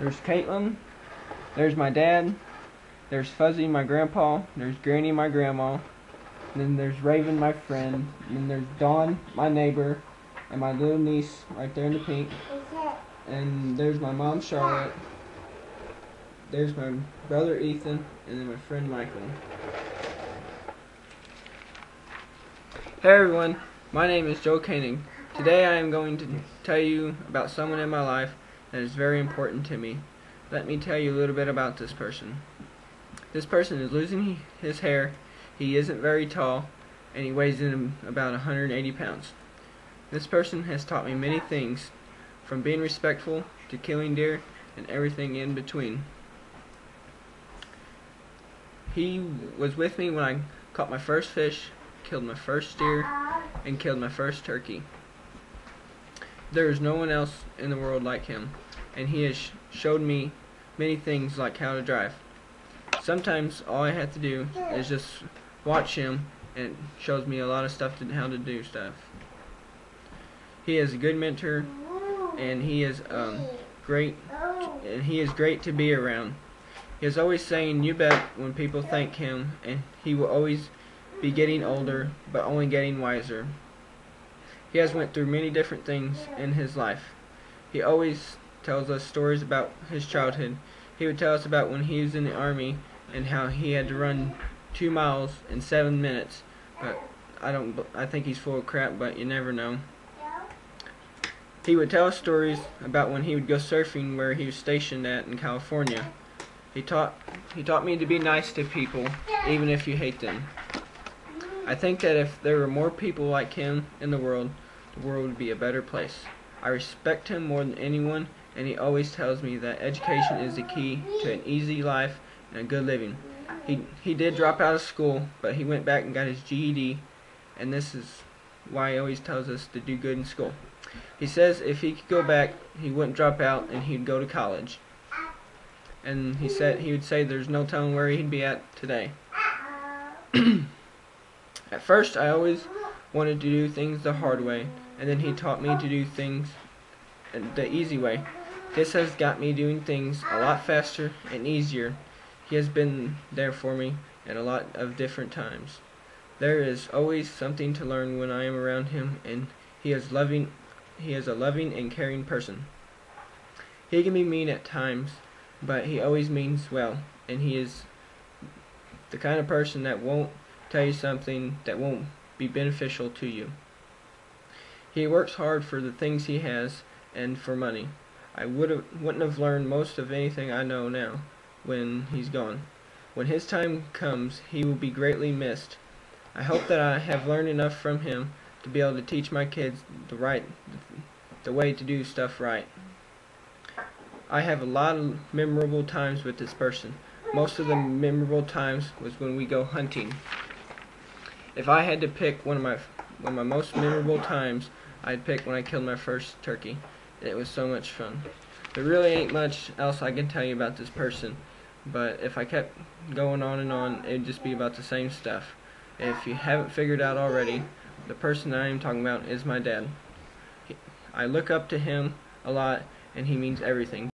There's Caitlin. There's my dad. There's Fuzzy, my grandpa. There's Granny, my grandma. And then there's Raven, my friend. And then there's Dawn, my neighbor. And my little niece right there in the pink. And there's my mom, Charlotte. There's my brother, Ethan. And then my friend, Michael. Hey everyone, my name is Joe Koenig. Today I am going to tell you about someone in my life that is very important to me. Let me tell you a little bit about this person. This person is losing his hair, he isn't very tall, and he weighs in about 180 pounds. This person has taught me many things, from being respectful to killing deer and everything in between. He was with me when I caught my first fish, killed my first deer, and killed my first turkey. There is no one else in the world like him, and he has showed me many things like how to drive. Sometimes all I have to do is just watch him, and it shows me a lot of stuff how to do stuff. He is a good mentor, and he is great to be around. He is always saying "you bet" when people thank him, and he will always be getting older, but only getting wiser. He has went through many different things in his life. He always tells us stories about his childhood. He would tell us about when he was in the Army and how he had to run 2 miles in 7 minutes. But I think he's full of crap, but you never know. He would tell us stories about when he would go surfing where he was stationed at in California. He taught me to be nice to people, even if you hate them. I think that if there were more people like him in the world would be a better place. I respect him more than anyone, and he always tells me that education is the key to an easy life and a good living. He did drop out of school, but he went back and got his GED, and this is why he always tells us to do good in school. He says if he could go back, he wouldn't drop out and he'd go to college. And he would say there's no telling where he'd be at today. At first, I always wanted to do things the hard way, and then he taught me to do things the easy way. This has got me doing things a lot faster and easier. He has been there for me at a lot of different times. There is always something to learn when I am around him, and he is a loving and caring person. He can be mean at times, but he always means well, and he is the kind of person that won't tell you something that won't be beneficial to you. He works hard for the things he has and for money. I wouldn't have learned most of anything I know now when he's gone. When his time comes, he will be greatly missed. I hope that I have learned enough from him to be able to teach my kids the way to do stuff right. I have a lot of memorable times with this person. Most of the memorable times was when we go hunting. If I had to pick one of my most memorable times, I'd pick when I killed my first turkey. It was so much fun. There really ain't much else I can tell you about this person, but if I kept going on and on, it'd just be about the same stuff. If you haven't figured out already, the person that I am talking about is my dad. I look up to him a lot, and he means everything